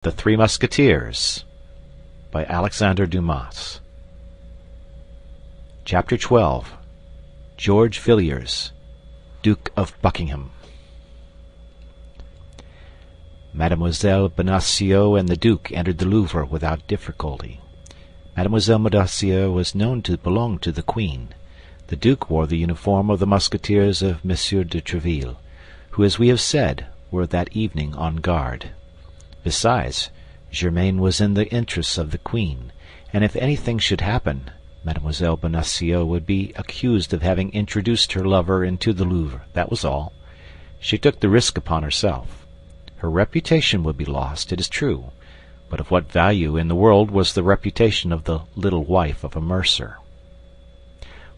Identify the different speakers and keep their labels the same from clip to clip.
Speaker 1: The Three Musketeers by Alexandre Dumas. Chapter 12. George Villiers, Duke of Buckingham. Mademoiselle Bonacieux and the Duke entered the Louvre without difficulty. Mademoiselle Bonacieux was known to belong to the Queen. The Duke wore the uniform of the Musketeers of Monsieur de Tréville, who, as we have said, were that evening on guard. Besides, Germain was in the interests of the Queen, and if anything should happen, Mademoiselle Bonacieux would be accused of having introduced her lover into the Louvre. That was all. She took the risk upon herself. Her reputation would be lost, it is true, but of what value in the world was the reputation of the little wife of a mercer?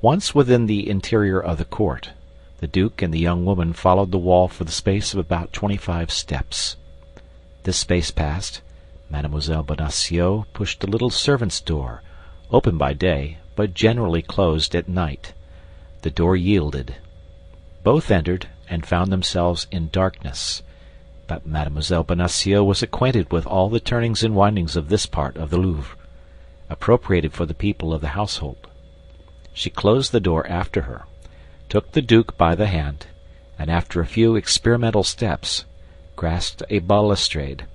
Speaker 1: Once within the interior of the court, the Duke and the young woman followed the wall for the space of about 25 steps. This space passed, Mademoiselle Bonacieux pushed a little servant's door, open by day, but generally closed at night. The door yielded. Both entered and found themselves in darkness, but Mademoiselle Bonacieux was acquainted with all the turnings and windings of this part of the Louvre, appropriated for the people of the household. She closed the door after her, took the Duke by the hand, and after a few experimental steps, grasped a balustrade,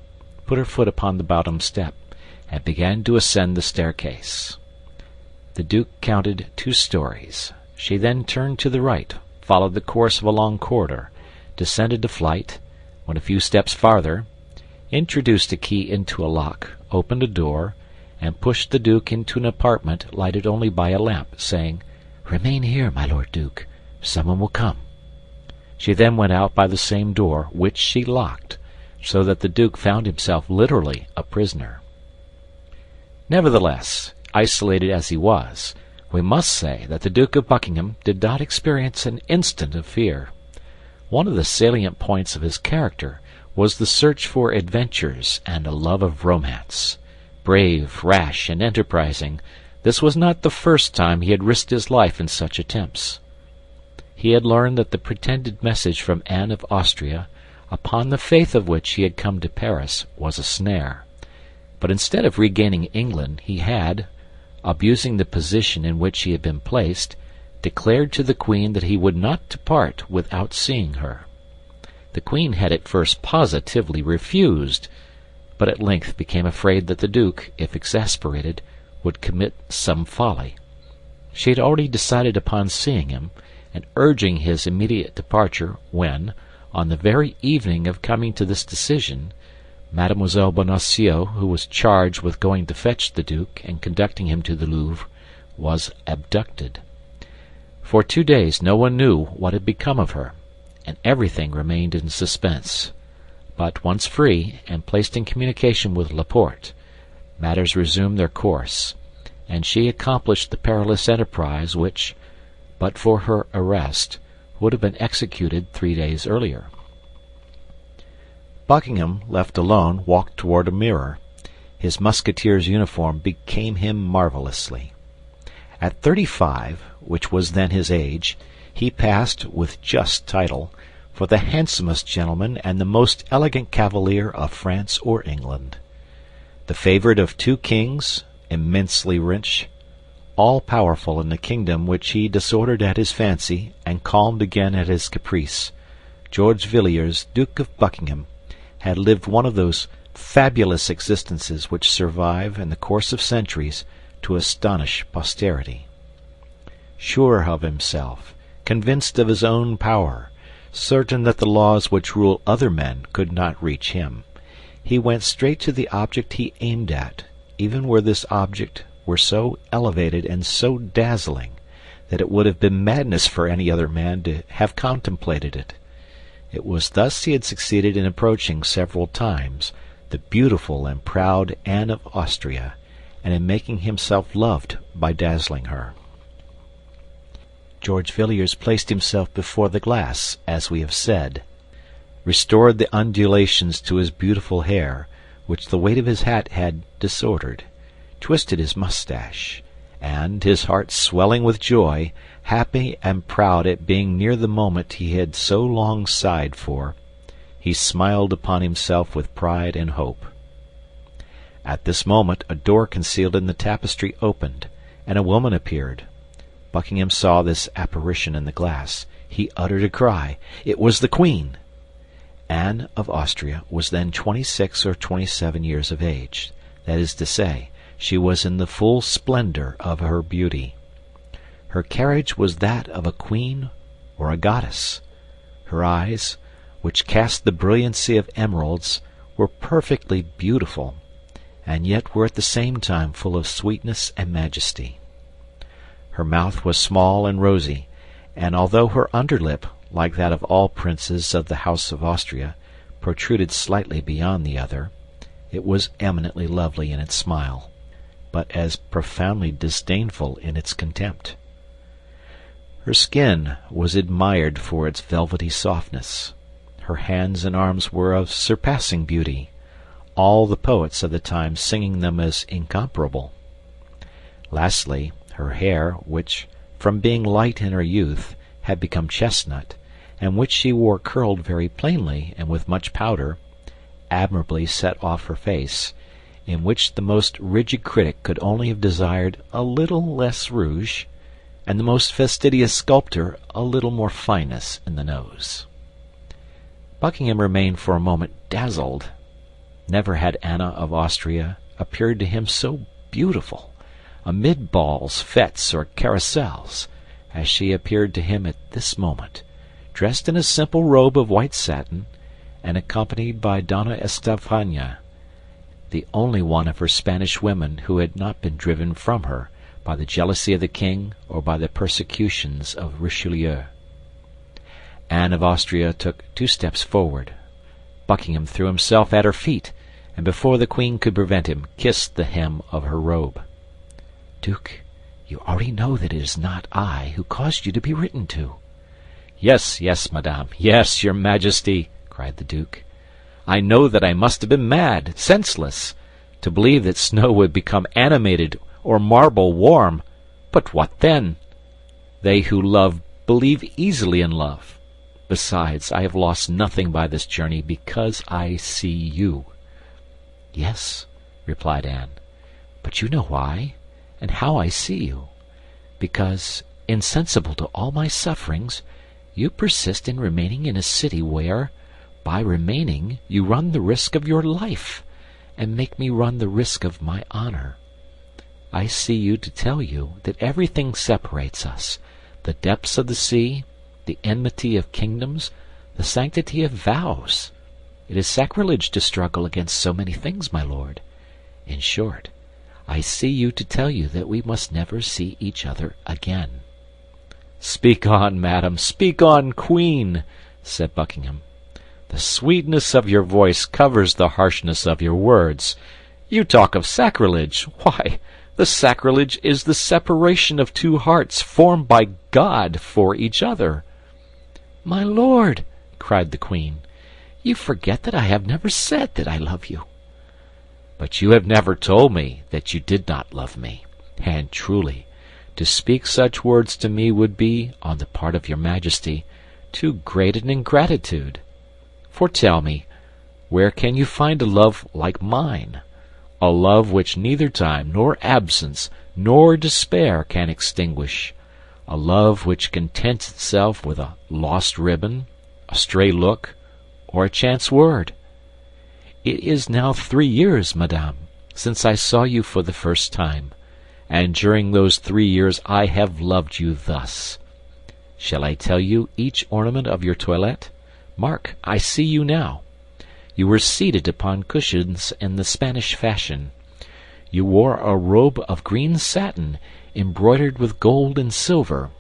Speaker 1: put her foot upon the bottom step, and began to ascend the staircase. The Duke counted 2 stories. She then turned to the right, followed the course of a long corridor, descended a flight, went a few steps farther, introduced a key into a lock, opened a door, and pushed the Duke into an apartment lighted only by a lamp, saying, "Remain here, my Lord Duke. Someone will come." She then went out by the same door, which she locked, so that the Duke found himself literally a prisoner. Nevertheless, isolated as he was, we must say that the Duke of Buckingham did not experience an instant of fear. One of the salient points of his character was the search for adventures and a love of romance. Brave, rash, and enterprising, this was not the first time he had risked his life in such attempts. He had learned that the pretended message from Anne of Austria, upon the faith of which he had come to Paris, was a snare. But instead of regaining England, he had, abusing the position in which he had been placed, declared to the Queen that he would not depart without seeing her. The Queen had at first positively refused, but at length became afraid that the Duke, if exasperated, would commit some folly. She had already decided upon seeing him, and urging his immediate departure, when, on the very evening of coming to this decision, Mademoiselle Bonacieux, who was charged with going to fetch the Duke and conducting him to the Louvre, was abducted. For 2 days no one knew what had become of her, and everything remained in suspense. But once free, and placed in communication with Laporte, matters resumed their course, and she accomplished the perilous enterprise which, but for her arrest, would have been executed 3 days earlier. Buckingham, left alone, walked toward a mirror. His Musketeer's uniform became him marvelously. At 35, which was then his age, he passed, with just title, for the handsomest gentleman and the most elegant cavalier of France or England. The favorite of 2 kings, immensely rich, all-powerful in a kingdom which he disordered at his fancy and calmed again at his caprice, George Villiers, Duke of Buckingham, had lived one of those fabulous existences which survive, in the course of centuries, to astonish posterity. Sure of himself, convinced of his own power, certain that the laws which rule other men could not reach him, he went straight to the object he aimed at, even where this object were so elevated and so dazzling that it would have been madness for any other man to have contemplated it. It was thus he had succeeded in approaching several times the beautiful and proud Anne of Austria, and in making himself loved by dazzling her. George Villiers placed himself before the glass, as we have said, restored the undulations to his beautiful hair, which the weight of his hat had disordered, twisted his mustache, and, his heart swelling with joy, happy and proud at being near the moment he had so long sighed for, he smiled upon himself with pride and hope. At this moment a door concealed in the tapestry opened, and a woman appeared. Buckingham saw this apparition in the glass. He uttered a cry. It was the queen! Anne of Austria was then 26 or 27 years of age. That is to say, she was in the full splendor of her beauty. Her carriage was that of a queen or a goddess. Her eyes, which cast the brilliancy of emeralds, were perfectly beautiful, and yet were at the same time full of sweetness and majesty. Her mouth was small and rosy, and although her underlip, like that of all princes of the House of Austria, protruded slightly beyond the other, it was eminently lovely in its smile, but as profoundly disdainful in its contempt. Her skin was admired for its velvety softness. Her hands and arms were of surpassing beauty, all the poets of the time singing them as incomparable. Lastly, her hair, which, from being light in her youth, had become chestnut, and which she wore curled very plainly and with much powder, admirably set off her face, in which the most rigid critic could only have desired a little less rouge, and the most fastidious sculptor a little more fineness in the nose. Buckingham remained for a moment dazzled. Never had Anna of Austria appeared to him so beautiful, amid balls, fêtes, or carousels, as she appeared to him at this moment, dressed in a simple robe of white satin, and accompanied by Donna Estefania, the only one of her Spanish women who had not been driven from her by the jealousy of the king or by the persecutions of Richelieu. Anne of Austria took 2 steps forward. Buckingham threw himself at her feet, and before the queen could prevent him, kissed the hem of her robe. "Duke, you already know that it is not I who caused you to be written to." "Yes, yes, madame, yes, your majesty," cried the duke. "I know that I must have been mad, senseless, to believe that snow would become animated or marble warm. But what then? They who love believe easily in love. Besides, I have lost nothing by this journey because I see you." "Yes," replied Anne, "but you know why, and how I see you. Because, insensible to all my sufferings, you persist in remaining in a city where, by remaining, you run the risk of your life, and make me run the risk of my honor. I see you to tell you that everything separates us, the depths of the sea, the enmity of kingdoms, the sanctity of vows. It is sacrilege to struggle against so many things, my lord. In short, I see you to tell you that we must never see each other again." "Speak on, madam, speak on, queen," said Buckingham. "The sweetness of your voice covers the harshness of your words. You talk of sacrilege. Why, the sacrilege is the separation of 2 hearts formed by God for each other." "My lord," cried the queen, "you forget that I have never said that I love you." "But you have never told me that you did not love me, and truly, to speak such words to me would be, on the part of your majesty, too great an ingratitude. For tell me, where can you find a love like mine? A love which neither time, nor absence, nor despair can extinguish. A love which contents itself with a lost ribbon, a stray look, or a chance word. It is now 3 years, madame, since I saw you for the first time, and during those 3 years I have loved you thus. Shall I tell you each ornament of your toilette? Mark, I see you now. You were seated upon cushions in the Spanish fashion. You wore a robe of green satin, embroidered with gold and silver.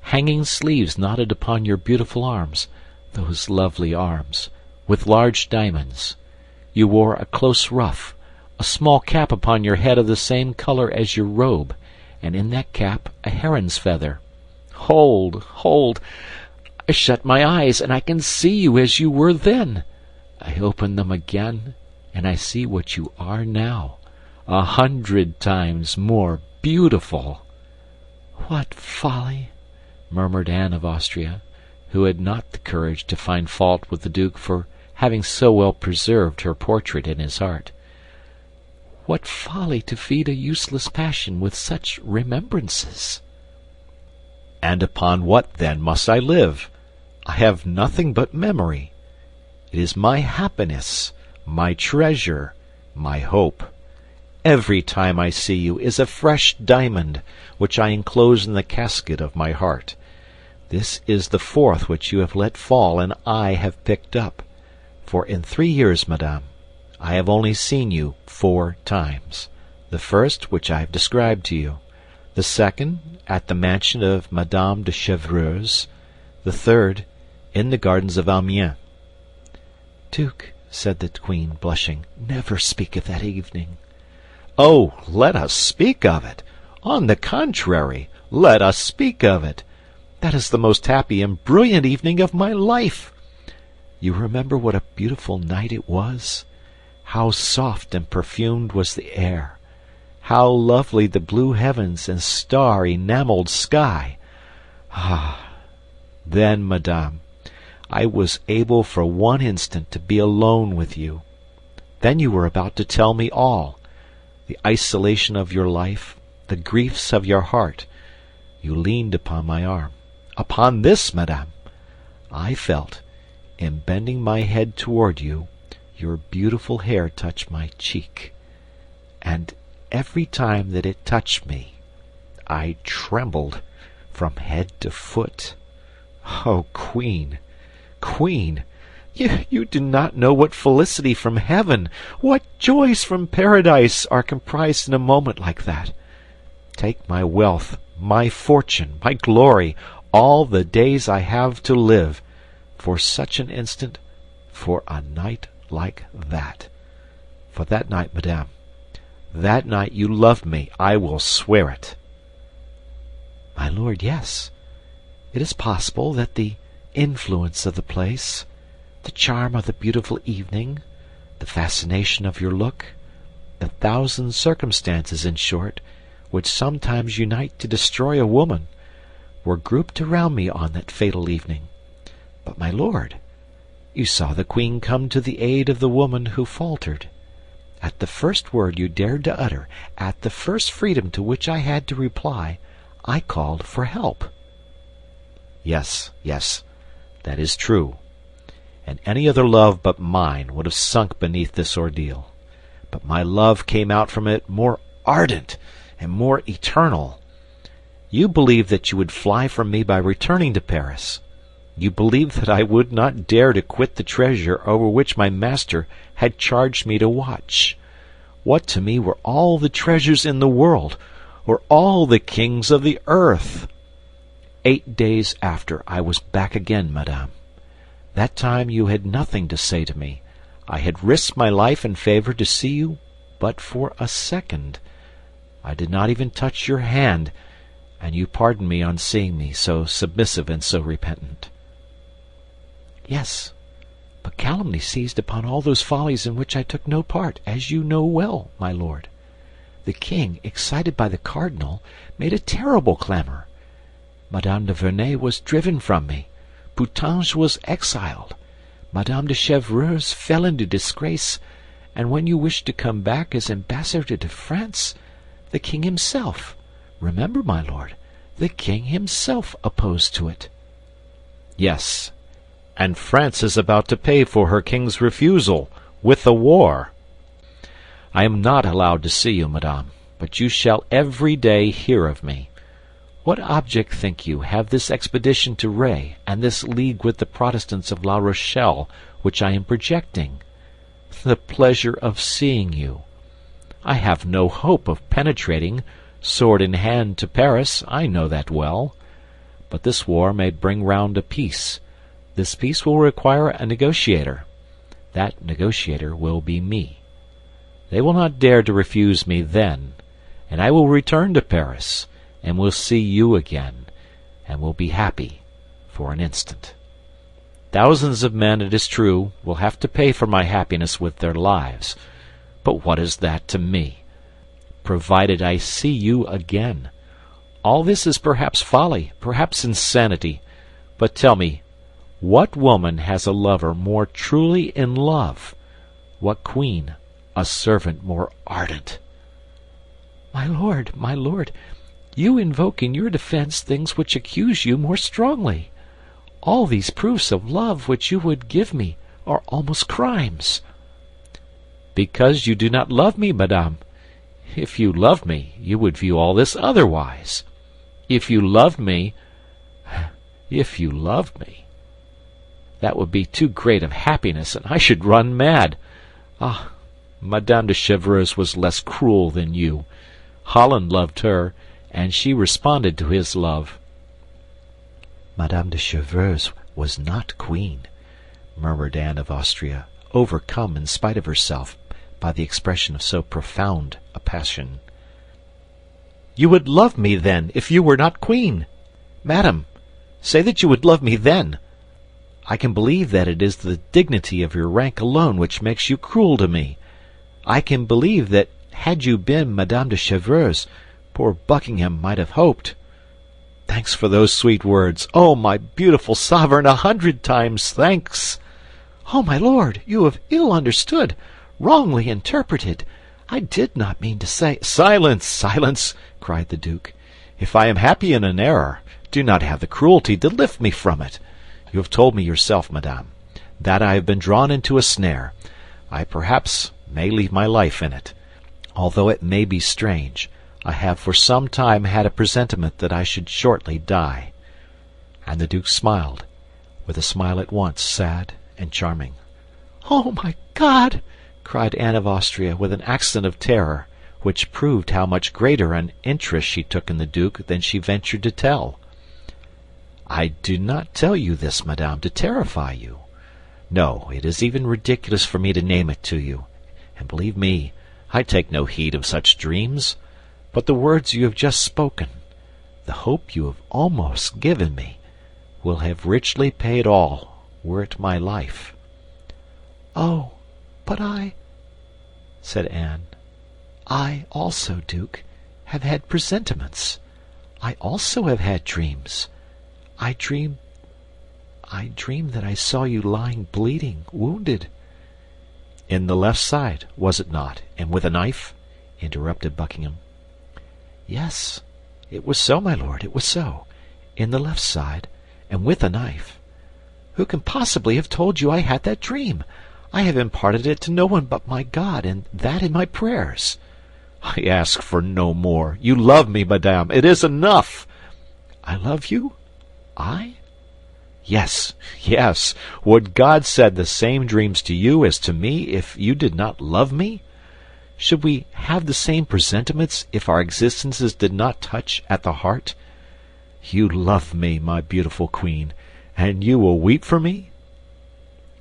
Speaker 1: Hanging sleeves knotted upon your beautiful arms, those lovely arms, with large diamonds. You wore a close ruff, a small cap upon your head of the same color as your robe, and in that cap a heron's feather. Hold, hold! I shut my eyes, and I can see you as you were then. I open them again, and I see what you are now, 100 times more beautiful." "What folly!" murmured Anne of Austria, who had not the courage to find fault with the duke for having so well preserved her portrait in his heart. What folly to feed a useless passion with such remembrances!" "And upon what, then, must I live? I have nothing but memory. It is my happiness, my treasure, my hope. Every time I see you is a fresh diamond, which I enclose in the casket of my heart. This is the fourth which you have let fall and I have picked up. For in 3 years, madame, I have only seen you 4 times. The first, which I have described to you. The second, at the mansion of Madame de Chevreuse. The third, in the gardens of Amiens." "Duke," said the queen, blushing, "never speak of that evening." "Oh, let us speak of it! On the contrary, let us speak of it! That is the most happy and brilliant evening of my life. You remember what a beautiful night it was? How soft and perfumed was the air! How lovely the blue heavens and star-enameled sky! Ah! Then, madame, I was able for 1 instant to be alone with you. Then you were about to tell me all. The isolation of your life, the griefs of your heart. You leaned upon my arm. Upon this, madame. I felt, in bending my head toward you, your beautiful hair touch my cheek. And every time that it touched me, I trembled from head to foot. Oh, queen, queen, you do not know what felicity from heaven, what joys from paradise are comprised in a moment like that. Take my wealth, my fortune, my glory, all the days I have to live, for such an instant, for a night like that. For that night, madame, that night you loved me, I will swear it." "My lord, yes. It is possible that the influence of the place, the charm of the beautiful evening, the fascination of your look, the thousand circumstances, in short, which sometimes unite to destroy a woman, were grouped around me on that fatal evening. But, my lord, you saw the queen come to the aid of the woman who faltered. At the first word you dared to utter, at the first freedom to which I had to reply, I called for help." "Yes, yes, that is true. And any other love but mine would have sunk beneath this ordeal. But my love came out from it more ardent and more eternal. You believed that you would fly from me by returning to Paris. You believed that I would not dare to quit the treasure over which my master had charged me to watch. What to me were all the treasures in the world, or all the kings of the earth? 8 days after, I was back again, madame. That time you had nothing to say to me. I had risked my life in favor to see you but for a second. I did not even touch your hand, and you pardoned me on seeing me so submissive and so repentant." "Yes, but calumny seized upon all those follies in which I took no part, as you know well, my lord. The king, excited by the cardinal, made a terrible clamor. Madame de Verneuil was driven from me. Putange was exiled. Madame de Chevreuse fell into disgrace, and when you wished to come back as ambassador to France, the king himself, remember, my lord, the king himself opposed to it." "Yes, and France is about to pay for her king's refusal, with a war. I am not allowed to see you, madame, but you shall every day hear of me. What object, think you, have this expedition to Ré and this league with the Protestants of La Rochelle, which I am projecting? The pleasure of seeing you. I have no hope of penetrating, sword in hand, to Paris, I know that well. But this war may bring round a peace. This peace will require a negotiator. That negotiator will be me. They will not dare to refuse me then, and I will return to Paris, and will see you again, and will be happy for an instant. Thousands of men, it is true, will have to pay for my happiness with their lives, but what is that to me? Provided I see you again. All this is perhaps folly, perhaps insanity, but tell me, what woman has a lover more truly in love? What queen a servant more ardent."
Speaker 2: My lord, you invoke in your defense things which accuse you more strongly. All these proofs of love which you would give me are almost crimes."
Speaker 1: "Because you do not love me, madame. If you loved me, you would view all this otherwise. If you loved me, that would be too great of happiness, and I should run mad. Ah, Madame de Chevreuse was less cruel than you. Holland loved her, and she responded to his love."
Speaker 2: "Madame de Chevreuse was not queen," murmured Anne of Austria, overcome in spite of herself by the expression of so profound a passion. "You would love me, then, if you were not queen? Madame, say that you would love me then. I can believe that it is the dignity of your rank alone which makes you cruel to me. I can believe that had you been Madame de Chevreuse, poor Buckingham might have hoped—" "Thanks for those sweet words. Oh, my beautiful sovereign, 100 times thanks!" "Oh, my lord, you have ill understood, wrongly interpreted. I did not mean to say—"
Speaker 1: "Silence, silence!" cried the duke. "If I am happy in an error, do not have the cruelty to lift me from it. You have told me yourself, madame, that I have been drawn into a snare. I perhaps may leave my life in it. Although it may be strange, I have for some time had a presentiment that I should shortly die." And the duke smiled, with a smile at once sad and charming.
Speaker 2: "Oh, my God!"
Speaker 1: cried Anne of Austria, with an accent of terror, which proved how much greater an interest she took in the duke than she ventured to tell. "I do not tell you this, madame, to terrify you. No, it is even ridiculous for me to name it to you, and believe me, I take no heed of such dreams. But the words you have just spoken, the hope you have almost given me, will have richly paid all, were it my life."
Speaker 2: "Oh, but I," said Anne, "I also, Duke, have had presentiments. I also have had dreams. I dreamed that I saw you lying bleeding, wounded."
Speaker 1: "In the left side, was it not, and with a knife?" interrupted Buckingham.
Speaker 2: "Yes, it was so, my lord, it was so. In the left side, and with a knife. Who can possibly have told you I had that dream? I have imparted it to no one but my God, and that in my prayers."
Speaker 1: "I ask for no more. You love me, madame. It is enough."
Speaker 2: "I love you? I?"
Speaker 1: "Yes, yes. Would God send the same dreams to you as to me if you did not love me? Should we have the same presentiments if our existences did not touch at the heart? You love me, my beautiful queen, and you will weep for me?"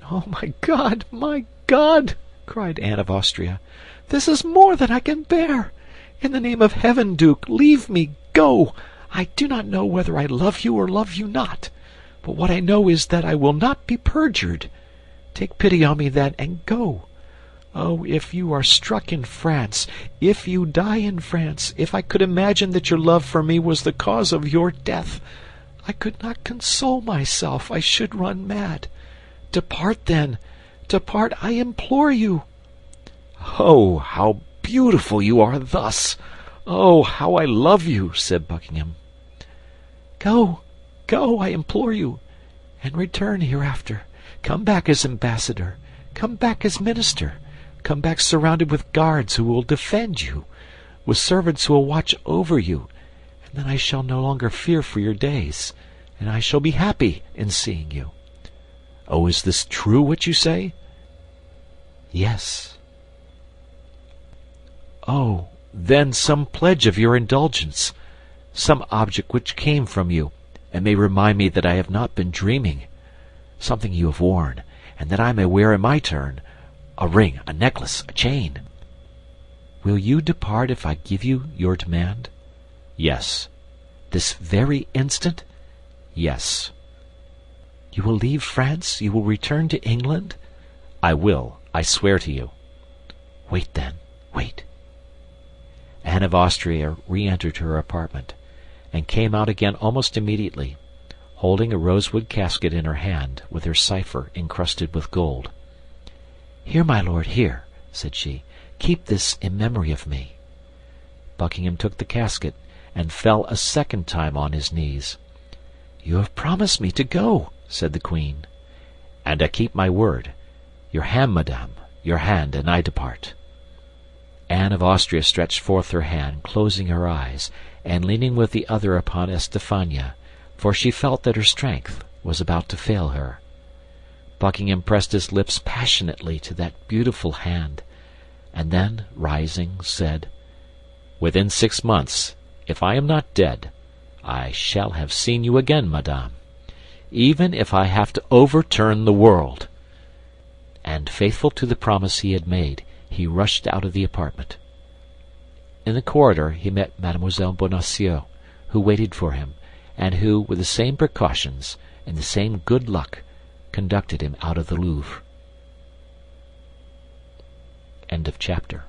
Speaker 2: "Oh, my God!" cried Anne of Austria. "This is more than I can bear. In the name of heaven, Duke, leave me, go. I do not know whether I love you or love you not, but what I know is that I will not be perjured. Take pity on me, then, and go. Oh, if you are struck in France, if you die in France, if I could imagine that your love for me was the cause of your death, I could not console myself, I should run mad. Depart, then, depart, I implore you."
Speaker 1: "Oh, how beautiful you are thus! Oh, how I love you!" said Buckingham.
Speaker 2: "Go, go, I implore you, and return hereafter. Come back as ambassador, come back as minister, come back surrounded with guards who will defend you, with servants who will watch over you, and then I shall no longer fear for your days, and I shall be happy in seeing you."
Speaker 1: "Oh, is this true what you say?"
Speaker 2: "Yes."
Speaker 1: "Oh, then some pledge of your indulgence, some object which came from you, and may remind me that I have not been dreaming. Something you have worn, and that I may wear in my turn. A ring, a necklace, a chain."
Speaker 2: "Will you depart if I give you your demand?"
Speaker 1: "Yes."
Speaker 2: "This very instant?"
Speaker 1: "Yes."
Speaker 2: "You will leave France? You will return to England?"
Speaker 1: "I will, I swear to you."
Speaker 2: "Wait, then, wait."
Speaker 1: Anne of Austria re-entered her apartment, and came out again almost immediately, holding a rosewood casket in her hand, with her cipher encrusted with gold.
Speaker 2: "Here, my lord, here," said she. Keep this in memory of me." Buckingham took the casket, and fell a second time on his knees. "You have promised me to go," said the queen. "And I keep my word. Your hand, madame, your hand, and I depart." Anne of Austria stretched forth her hand, closing her eyes, and leaning with the other upon Estafania, for she felt that her strength was about to fail her. Buckingham pressed his lips passionately to that beautiful hand, and then, rising, said, "Within 6 months, if I am not dead, I shall have seen you again, madame, even if I have to overturn the world." And faithful to the promise he had made, he rushed out of the apartment. In the corridor he met Mme. Bonacieux, who waited for him, and who, with the same precautions and the same good luck, conducted him out of the Louvre. End of chapter.